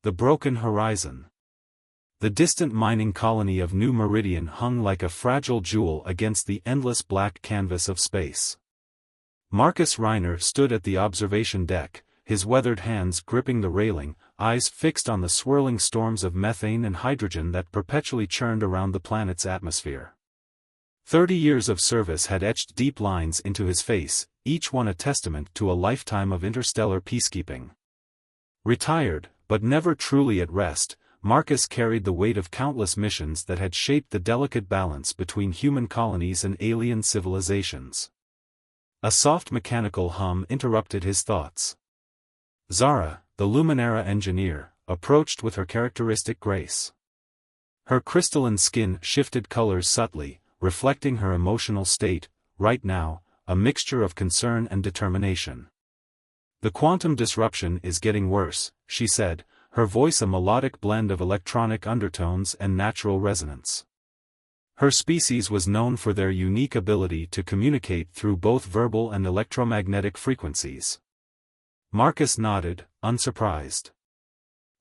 The broken horizon. The distant mining colony of New Meridian hung like a fragile jewel against the endless black canvas of space. Marcus Reiner stood at the observation deck, his weathered hands gripping the railing, eyes fixed on the swirling storms of methane and hydrogen that perpetually churned around the planet's atmosphere. 30 years of service had etched deep lines into his face, each one a testament to a lifetime of interstellar peacekeeping. Retired, but never truly at rest, Marcus carried the weight of countless missions that had shaped the delicate balance between human colonies and alien civilizations. A soft mechanical hum interrupted his thoughts. Zara, the Luminara engineer, approached with her characteristic grace. Her crystalline skin shifted colors subtly, reflecting her emotional state, right now, a mixture of concern and determination. "The quantum disruption is getting worse," she said, her voice a melodic blend of electronic undertones and natural resonance. Her species was known for their unique ability to communicate through both verbal and electromagnetic frequencies. Marcus nodded, unsurprised.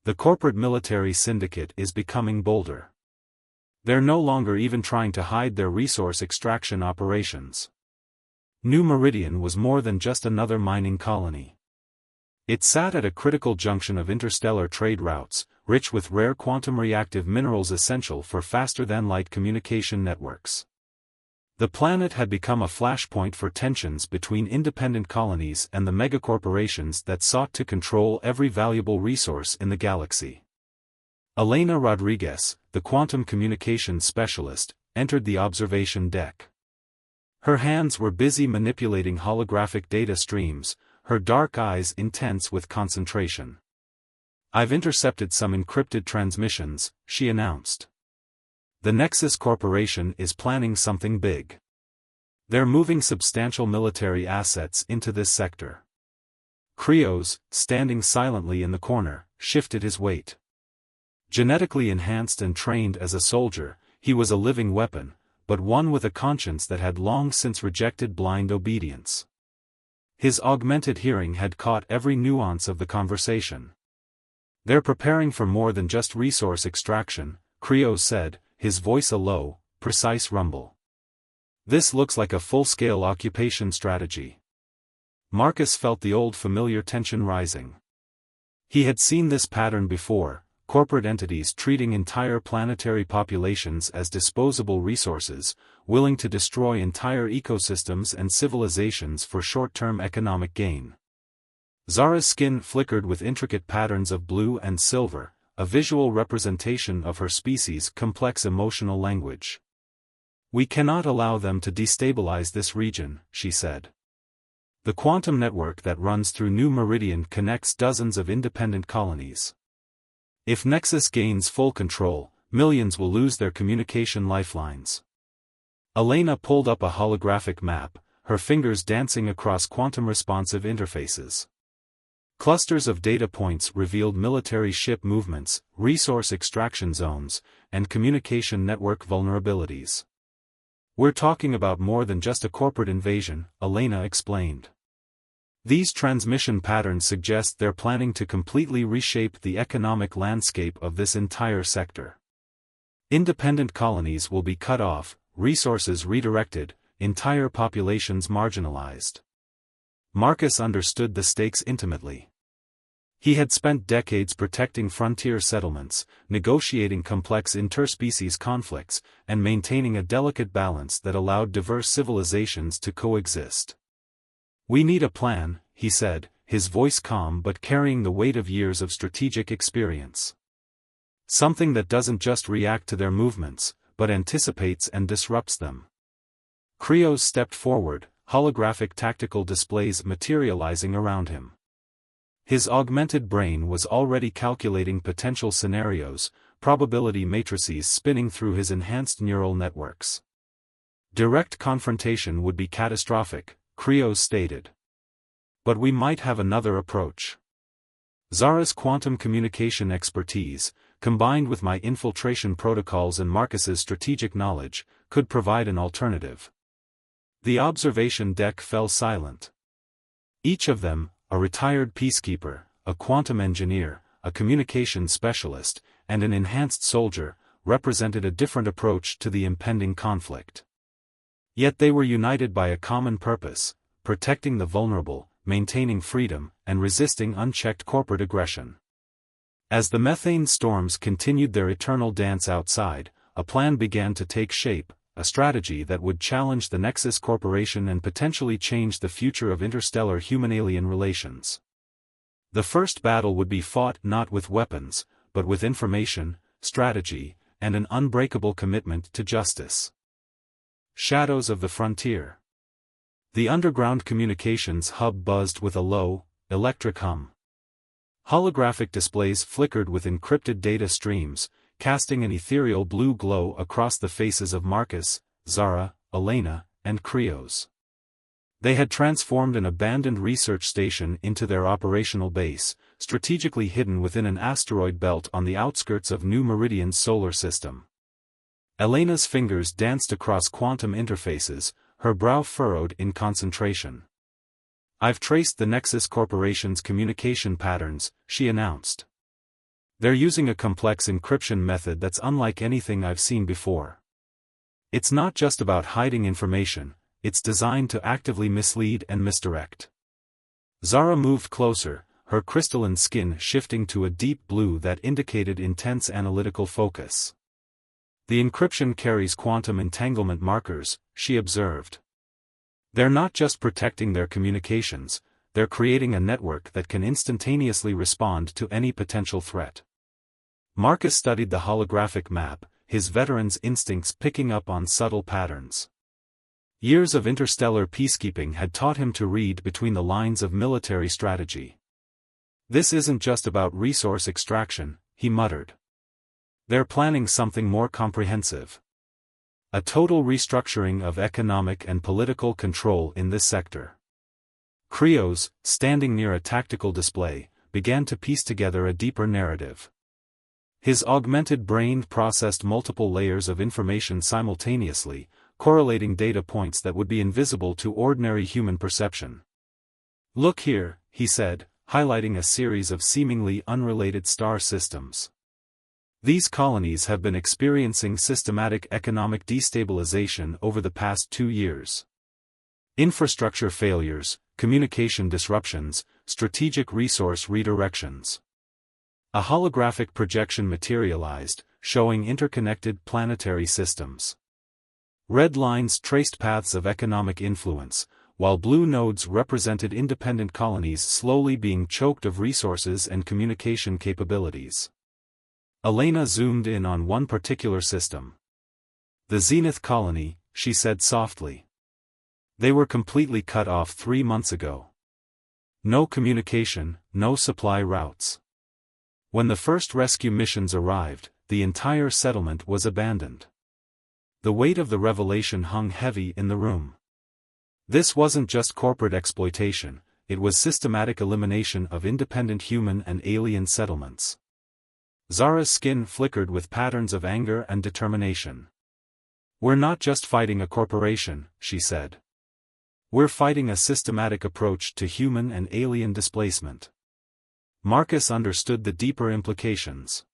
The corporate military syndicate is becoming bolder. They're no longer even trying to hide their resource extraction operations. New Meridian was more than just another mining colony. It sat at a critical junction of interstellar trade routes, rich with rare quantum-reactive minerals essential for faster-than-light communication networks. The planet had become a flashpoint for tensions between independent colonies and the megacorporations that sought to control every valuable resource in the galaxy. Elena Rodriguez, the quantum communications specialist, entered the observation deck. Her hands were busy manipulating holographic data streams, her dark eyes intense with concentration. "I've intercepted some encrypted transmissions," she announced. "The Nexus Corporation is planning something big. They're moving substantial military assets into this sector." Krios, standing silently in the corner, shifted his weight. Genetically enhanced and trained as a soldier, he was a living weapon, but one with a conscience that had long since rejected blind obedience. His augmented hearing had caught every nuance of the conversation. "They're preparing for more than just resource extraction," Krios said, his voice a low, precise rumble. "This looks like a full-scale occupation strategy." Marcus felt the old familiar tension rising. He had seen this pattern before, corporate entities treating entire planetary populations as disposable resources, willing to destroy entire ecosystems and civilizations for short-term economic gain. Zara's skin flickered with intricate patterns of blue and silver, a visual representation of her species' complex emotional language. "We cannot allow them to destabilize this region," she said. "The quantum network that runs through New Meridian connects dozens of independent colonies. If Nexus gains full control, millions will lose their communication lifelines." Elena pulled up a holographic map, her fingers dancing across quantum-responsive interfaces. Clusters of data points revealed military ship movements, resource extraction zones, and communication network vulnerabilities. "We're talking about more than just a corporate invasion," Elena explained. "These transmission patterns suggest they're planning to completely reshape the economic landscape of this entire sector. Independent colonies will be cut off, resources redirected, entire populations marginalized." Marcus understood the stakes intimately. He had spent decades protecting frontier settlements, negotiating complex interspecies conflicts, and maintaining a delicate balance that allowed diverse civilizations to coexist. "We need a plan," he said, his voice calm but carrying the weight of years of strategic experience. "Something that doesn't just react to their movements, but anticipates and disrupts them." Krios stepped forward, holographic tactical displays materializing around him. His augmented brain was already calculating potential scenarios, probability matrices spinning through his enhanced neural networks. "Direct confrontation would be catastrophic," Krios stated. "But we might have another approach. Zara's quantum communication expertise, combined with my infiltration protocols and Marcus's strategic knowledge, could provide an alternative." The observation deck fell silent. Each of them, a retired peacekeeper, a quantum engineer, a communication specialist, and an enhanced soldier, represented a different approach to the impending conflict. Yet they were united by a common purpose: protecting the vulnerable, maintaining freedom, and resisting unchecked corporate aggression. As the methane storms continued their eternal dance outside, a plan began to take shape, a strategy that would challenge the Nexus Corporation and potentially change the future of interstellar human-alien relations. The first battle would be fought not with weapons, but with information, strategy, and an unbreakable commitment to justice. Shadows of the frontier. The underground communications hub buzzed with a low, electric hum. Holographic displays flickered with encrypted data streams, casting an ethereal blue glow across the faces of Marcus, Zara, Elena, and Krios. They had transformed an abandoned research station into their operational base, strategically hidden within an asteroid belt on the outskirts of New Meridian's solar system. Elena's fingers danced across quantum interfaces, her brow furrowed in concentration. "I've traced the Nexus Corporation's communication patterns," she announced. "They're using a complex encryption method that's unlike anything I've seen before. It's not just about hiding information, it's designed to actively mislead and misdirect." Zara moved closer, her crystalline skin shifting to a deep blue that indicated intense analytical focus. "The encryption carries quantum entanglement markers," she observed. "They're not just protecting their communications, they're creating a network that can instantaneously respond to any potential threat." Marcus studied the holographic map, his veteran's instincts picking up on subtle patterns. Years of interstellar peacekeeping had taught him to read between the lines of military strategy. "This isn't just about resource extraction," he muttered. "They're planning something more comprehensive. A total restructuring of economic and political control in this sector." Krios, standing near a tactical display, began to piece together a deeper narrative. His augmented brain processed multiple layers of information simultaneously, correlating data points that would be invisible to ordinary human perception. "Look here," he said, highlighting a series of seemingly unrelated star systems. "These colonies have been experiencing systematic economic destabilization over the past 2 years. Infrastructure failures, communication disruptions, strategic resource redirections." A holographic projection materialized, showing interconnected planetary systems. Red lines traced paths of economic influence, while blue nodes represented independent colonies slowly being choked of resources and communication capabilities. Elena zoomed in on one particular system. "The Zenith colony," she said softly. "They were completely cut off 3 months ago. No communication, no supply routes. When the first rescue missions arrived, the entire settlement was abandoned." The weight of the revelation hung heavy in the room. This wasn't just corporate exploitation, it was systematic elimination of independent human and alien settlements. Zara's skin flickered with patterns of anger and determination. "We're not just fighting a corporation," she said. "We're fighting a systematic approach to human and alien displacement." Marcus understood the deeper implications.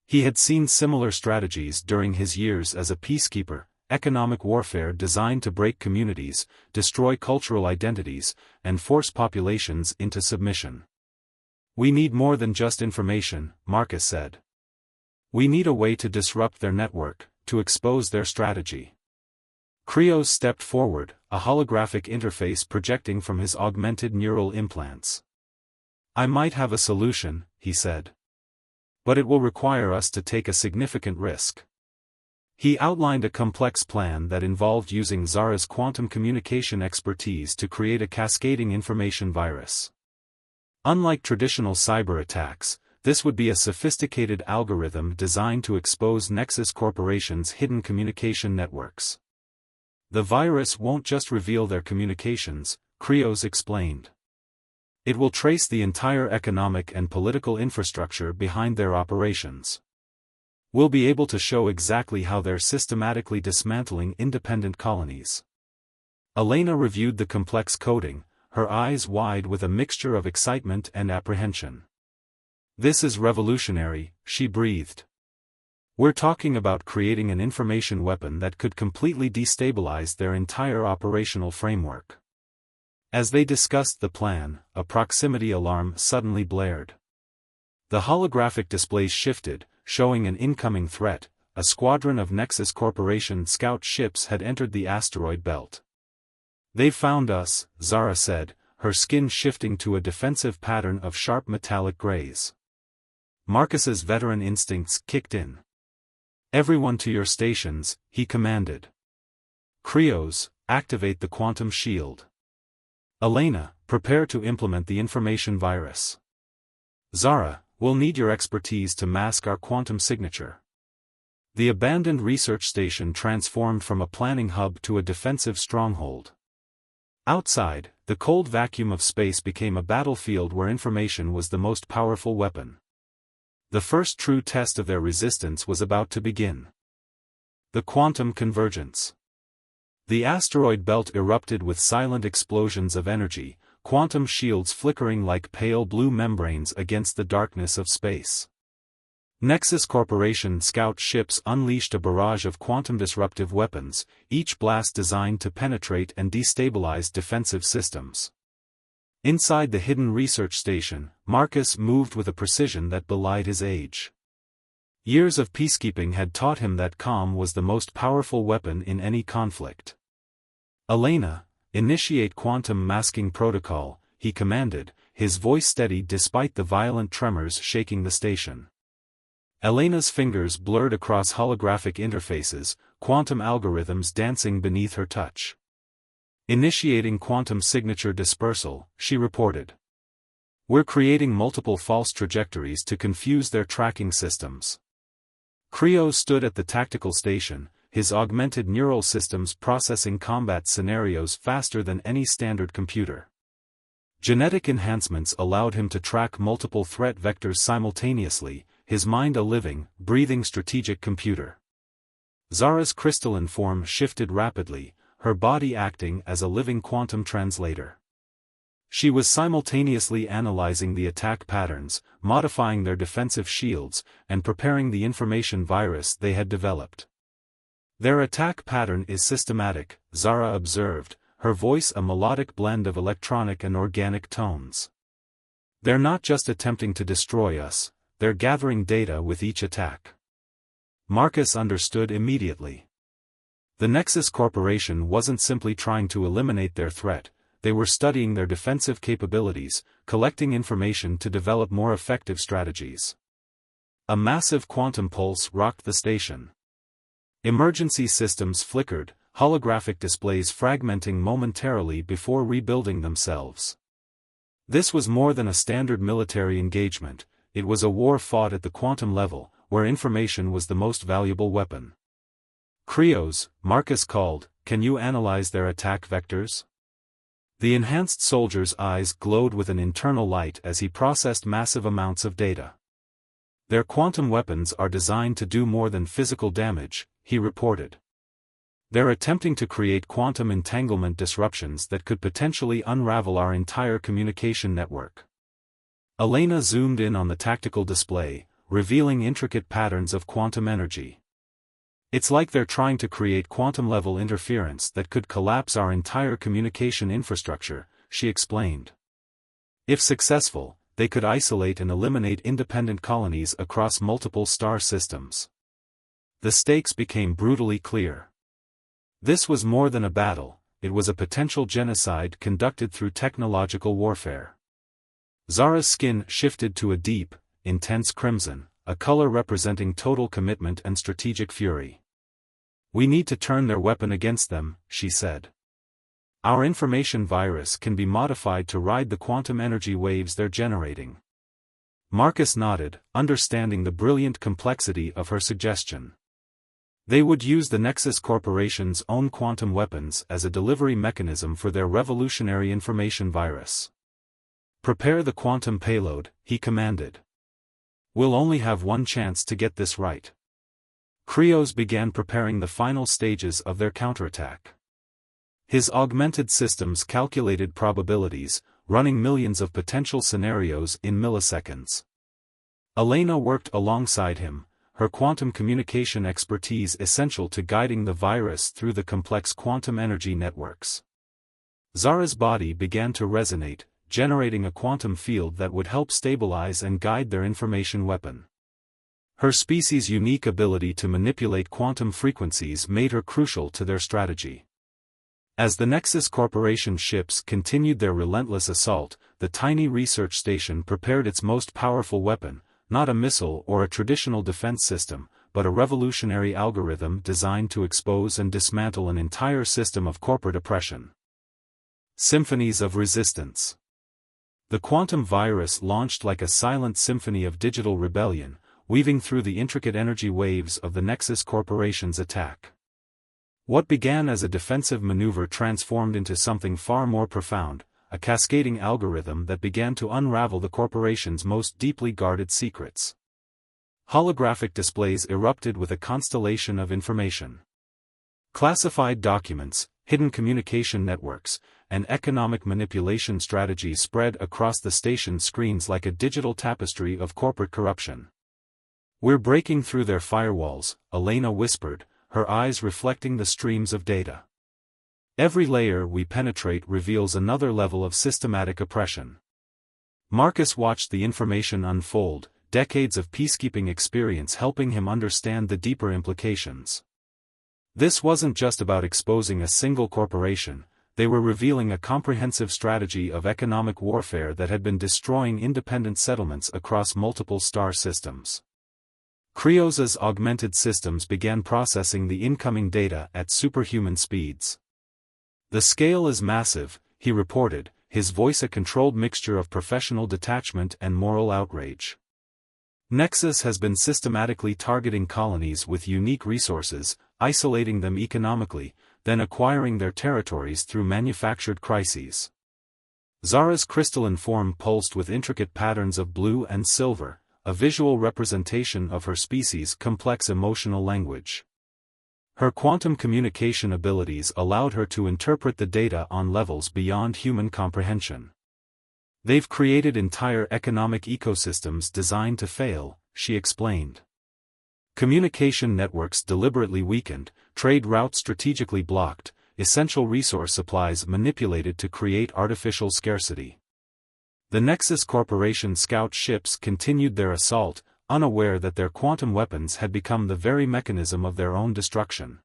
He had seen similar strategies during his years as a peacekeeper: economic warfare designed to break communities, destroy cultural identities, and force populations into submission. "We need more than just information," Marcus said. "We need a way to disrupt their network, to expose their strategy." Krios stepped forward, a holographic interface projecting from his augmented neural implants. "I might have a solution," he said. "But it will require us to take a significant risk." He outlined a complex plan that involved using Zara's quantum communication expertise to create a cascading information virus. Unlike traditional cyber attacks, this would be a sophisticated algorithm designed to expose Nexus Corporation's hidden communication networks. "The virus won't just reveal their communications," Krios explained. "It will trace the entire economic and political infrastructure behind their operations. We'll be able to show exactly how they're systematically dismantling independent colonies." Elena reviewed the complex coding, her eyes wide with a mixture of excitement and apprehension. "This is revolutionary," she breathed. "We're talking about creating an information weapon that could completely destabilize their entire operational framework." As they discussed the plan, a proximity alarm suddenly blared. The holographic displays shifted, showing an incoming threat. A squadron of Nexus Corporation scout ships had entered the asteroid belt. "They've found us," Zara said, her skin shifting to a defensive pattern of sharp metallic grays. Marcus's veteran instincts kicked in. "Everyone to your stations," he commanded. "Krios, activate the quantum shield. Elena, prepare to implement the information virus. Zara, we'll need your expertise to mask our quantum signature." The abandoned research station transformed from a planning hub to a defensive stronghold. Outside, the cold vacuum of space became a battlefield where information was the most powerful weapon. The first true test of their resistance was about to begin. The quantum convergence. The asteroid belt erupted with silent explosions of energy, quantum shields flickering like pale blue membranes against the darkness of space. Nexus Corporation scout ships unleashed a barrage of quantum-disruptive weapons, each blast designed to penetrate and destabilize defensive systems. Inside the hidden research station, Marcus moved with a precision that belied his age. Years of peacekeeping had taught him that calm was the most powerful weapon in any conflict. "Elena, initiate quantum masking protocol," he commanded, his voice steady despite the violent tremors shaking the station. Elena's fingers blurred across holographic interfaces, quantum algorithms dancing beneath her touch. "Initiating quantum signature dispersal," she reported. "We're creating multiple false trajectories to confuse their tracking systems." Krios stood at the tactical station, his augmented neural systems processing combat scenarios faster than any standard computer. Genetic enhancements allowed him to track multiple threat vectors simultaneously, his mind a living, breathing strategic computer. Zara's crystalline form shifted rapidly, her body acting as a living quantum translator. She was simultaneously analyzing the attack patterns, modifying their defensive shields, and preparing the information virus they had developed. "Their attack pattern is systematic," Zara observed, her voice a melodic blend of electronic and organic tones. "They're not just attempting to destroy us, they're gathering data with each attack." Marcus understood immediately. The Nexus Corporation wasn't simply trying to eliminate their threat, they were studying their defensive capabilities, collecting information to develop more effective strategies. A massive quantum pulse rocked the station. Emergency systems flickered, holographic displays fragmenting momentarily before rebuilding themselves. This was more than a standard military engagement, it was a war fought at the quantum level, where information was the most valuable weapon. "Krios," Marcus called, "can you analyze their attack vectors?" The enhanced soldier's eyes glowed with an internal light as he processed massive amounts of data. "Their quantum weapons are designed to do more than physical damage," he reported. "They're attempting to create quantum entanglement disruptions that could potentially unravel our entire communication network." Elena zoomed in on the tactical display, revealing intricate patterns of quantum energy. "It's like they're trying to create quantum-level interference that could collapse our entire communication infrastructure," she explained. "If successful, they could isolate and eliminate independent colonies across multiple star systems." The stakes became brutally clear. This was more than a battle, it was a potential genocide conducted through technological warfare. Zara's skin shifted to a deep, intense crimson, a color representing total commitment and strategic fury. "We need to turn their weapon against them," she said. "Our information virus can be modified to ride the quantum energy waves they're generating." Marcus nodded, understanding the brilliant complexity of her suggestion. They would use the Nexus Corporation's own quantum weapons as a delivery mechanism for their revolutionary information virus. "Prepare the quantum payload," he commanded. "We'll only have one chance to get this right." Krios began preparing the final stages of their counterattack. His augmented systems calculated probabilities, running millions of potential scenarios in milliseconds. Elena worked alongside him, her quantum communication expertise essential to guiding the virus through the complex quantum energy networks. Zara's body began to resonate, generating a quantum field that would help stabilize and guide their information weapon. Her species' unique ability to manipulate quantum frequencies made her crucial to their strategy. As the Nexus Corporation ships continued their relentless assault, the tiny research station prepared its most powerful weapon, not a missile or a traditional defense system, but a revolutionary algorithm designed to expose and dismantle an entire system of corporate oppression. Symphonies of resistance. The quantum virus launched like a silent symphony of digital rebellion, weaving through the intricate energy waves of the Nexus Corporation's attack. What began as a defensive maneuver transformed into something far more profound, a cascading algorithm that began to unravel the corporation's most deeply guarded secrets. Holographic displays erupted with a constellation of information. Classified documents, hidden communication networks, and economic manipulation strategies spread across the station's screens like a digital tapestry of corporate corruption. "We're breaking through their firewalls," Elena whispered, her eyes reflecting the streams of data. "Every layer we penetrate reveals another level of systematic oppression." Marcus watched the information unfold, decades of peacekeeping experience helping him understand the deeper implications. This wasn't just about exposing a single corporation, they were revealing a comprehensive strategy of economic warfare that had been destroying independent settlements across multiple star systems. Krios's augmented systems began processing the incoming data at superhuman speeds. "The scale is massive," he reported, his voice a controlled mixture of professional detachment and moral outrage. "Nexus has been systematically targeting colonies with unique resources, isolating them economically, then acquiring their territories through manufactured crises." Zara's crystalline form pulsed with intricate patterns of blue and silver, a visual representation of her species' complex emotional language. Her quantum communication abilities allowed her to interpret the data on levels beyond human comprehension. "They've created entire economic ecosystems designed to fail," she explained. "Communication networks deliberately weakened, trade routes strategically blocked, essential resource supplies manipulated to create artificial scarcity." The Nexus Corporation scout ships continued their assault, unaware that their quantum weapons had become the very mechanism of their own destruction.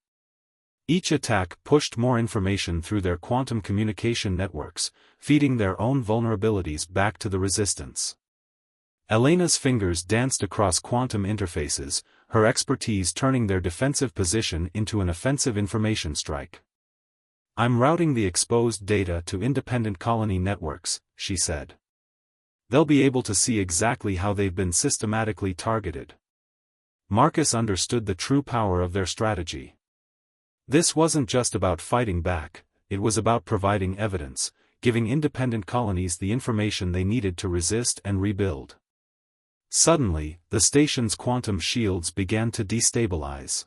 Each attack pushed more information through their quantum communication networks, feeding their own vulnerabilities back to the resistance. Elena's fingers danced across quantum interfaces, her expertise turning their defensive position into an offensive information strike. "I'm routing the exposed data to independent colony networks," she said. "They'll be able to see exactly how they've been systematically targeted." Marcus understood the true power of their strategy. This wasn't just about fighting back, it was about providing evidence, giving independent colonies the information they needed to resist and rebuild. Suddenly, the station's quantum shields began to destabilize.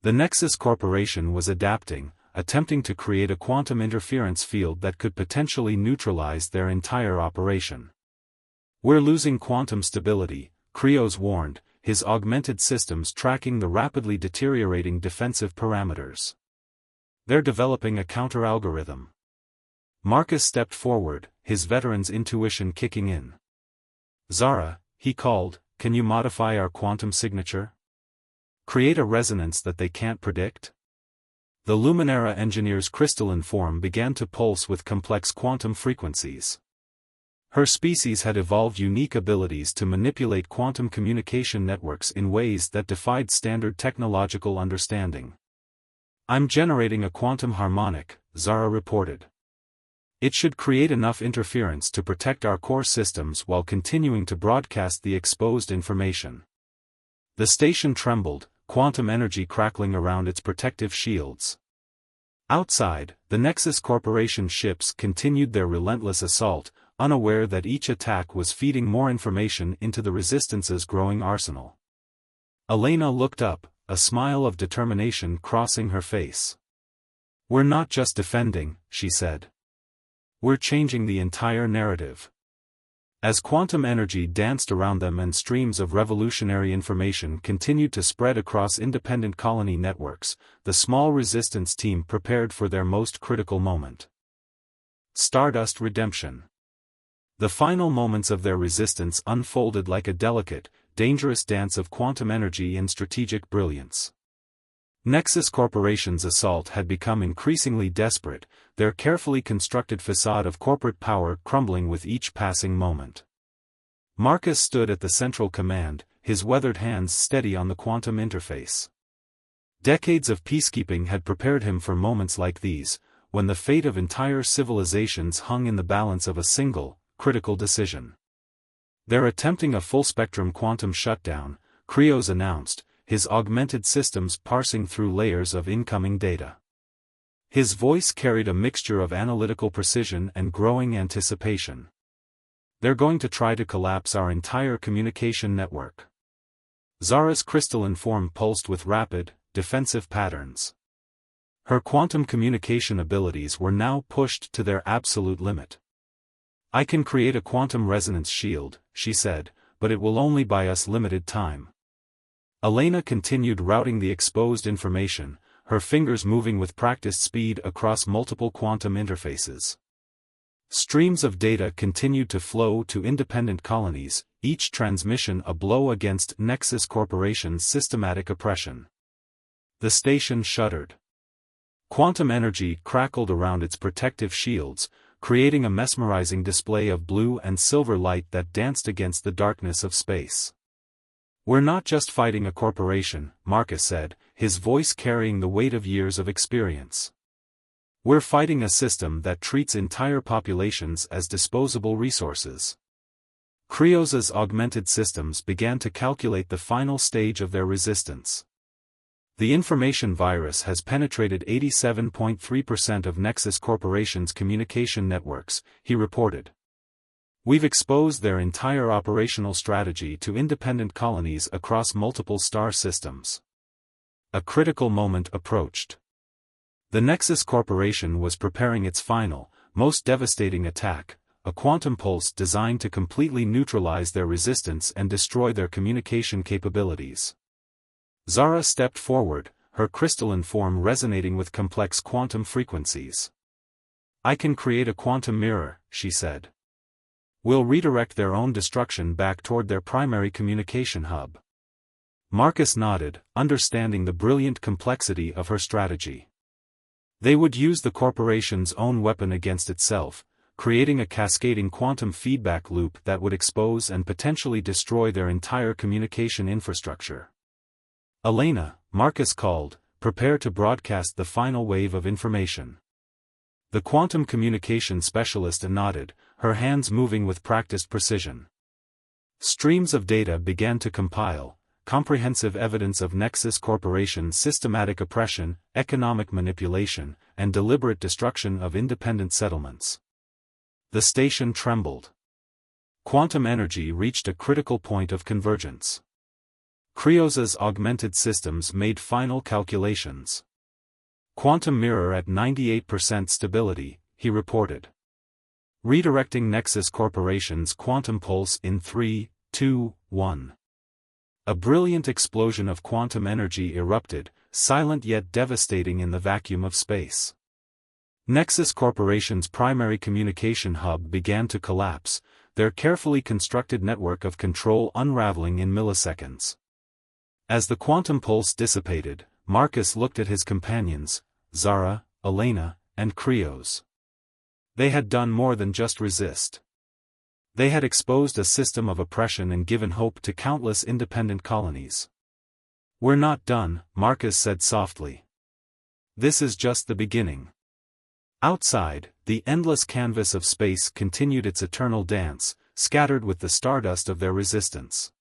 The Nexus Corporation was adapting, attempting to create a quantum interference field that could potentially neutralize their entire operation. "We're losing quantum stability," Krios warned, his augmented systems tracking the rapidly deteriorating defensive parameters. "They're developing a counter-algorithm." Marcus stepped forward, his veteran's intuition kicking in. "Zara," he called, "can you modify our quantum signature? Create a resonance that they can't predict?" The Luminara engineer's crystalline form began to pulse with complex quantum frequencies. Her species had evolved unique abilities to manipulate quantum communication networks in ways that defied standard technological understanding. "I'm generating a quantum harmonic," Zara reported. "It should create enough interference to protect our core systems while continuing to broadcast the exposed information." The station trembled, quantum energy crackling around its protective shields. Outside, the Nexus Corporation ships continued their relentless assault, unaware that each attack was feeding more information into the Resistance's growing arsenal. Elena looked up, a smile of determination crossing her face. "We're not just defending," she said. "We're changing the entire narrative." As quantum energy danced around them and streams of revolutionary information continued to spread across independent colony networks, the small resistance team prepared for their most critical moment. Stardust redemption. The final moments of their resistance unfolded like a delicate, dangerous dance of quantum energy and strategic brilliance. Nexus Corporation's assault had become increasingly desperate, their carefully constructed facade of corporate power crumbling with each passing moment. Marcus stood at the central command, his weathered hands steady on the quantum interface. Decades of peacekeeping had prepared him for moments like these, when the fate of entire civilizations hung in the balance of a single, critical decision. "They're attempting a full-spectrum quantum shutdown," Krios announced, his augmented systems parsing through layers of incoming data. His voice carried a mixture of analytical precision and growing anticipation. "They're going to try to collapse our entire communication network." Zara's crystalline form pulsed with rapid, defensive patterns. Her quantum communication abilities were now pushed to their absolute limit. "I can create a quantum resonance shield," she said, "but it will only buy us limited time." Elena continued routing the exposed information, her fingers moving with practiced speed across multiple quantum interfaces. Streams of data continued to flow to independent colonies, each transmission a blow against Nexus Corporation's systematic oppression. The station shuddered. Quantum energy crackled around its protective shields, creating a mesmerizing display of blue and silver light that danced against the darkness of space. "We're not just fighting a corporation," Marcus said, his voice carrying the weight of years of experience. "We're fighting a system that treats entire populations as disposable resources." Krios's augmented systems began to calculate the final stage of their resistance. "The information virus has penetrated 87.3% of Nexus Corporation's communication networks," he reported. "We've exposed their entire operational strategy to independent colonies across multiple star systems." A critical moment approached. The Nexus Corporation was preparing its final, most devastating attack, a quantum pulse designed to completely neutralize their resistance and destroy their communication capabilities. Zara stepped forward, her crystalline form resonating with complex quantum frequencies. "I can create a quantum mirror," she said. "We'll redirect their own destruction back toward their primary communication hub." Marcus nodded, understanding the brilliant complexity of her strategy. They would use the corporation's own weapon against itself, creating a cascading quantum feedback loop that would expose and potentially destroy their entire communication infrastructure. "Elena," Marcus called, "prepare to broadcast the final wave of information." The quantum communication specialist nodded, her hands moving with practiced precision. Streams of data began to compile, comprehensive evidence of Nexus Corporation's systematic oppression, economic manipulation, and deliberate destruction of independent settlements. The station trembled. Quantum energy reached a critical point of convergence. Krios's augmented systems made final calculations. "Quantum mirror at 98% stability," he reported. "Redirecting Nexus Corporation's quantum pulse in 3, 2, 1. A brilliant explosion of quantum energy erupted, silent yet devastating in the vacuum of space. Nexus Corporation's primary communication hub began to collapse, their carefully constructed network of control unraveling in milliseconds. As the quantum pulse dissipated, Marcus looked at his companions, Zara, Elena, and Krios. They had done more than just resist. They had exposed a system of oppression and given hope to countless independent colonies. "We're not done," Marcus said softly. "This is just the beginning." Outside, the endless canvas of space continued its eternal dance, scattered with the stardust of their resistance.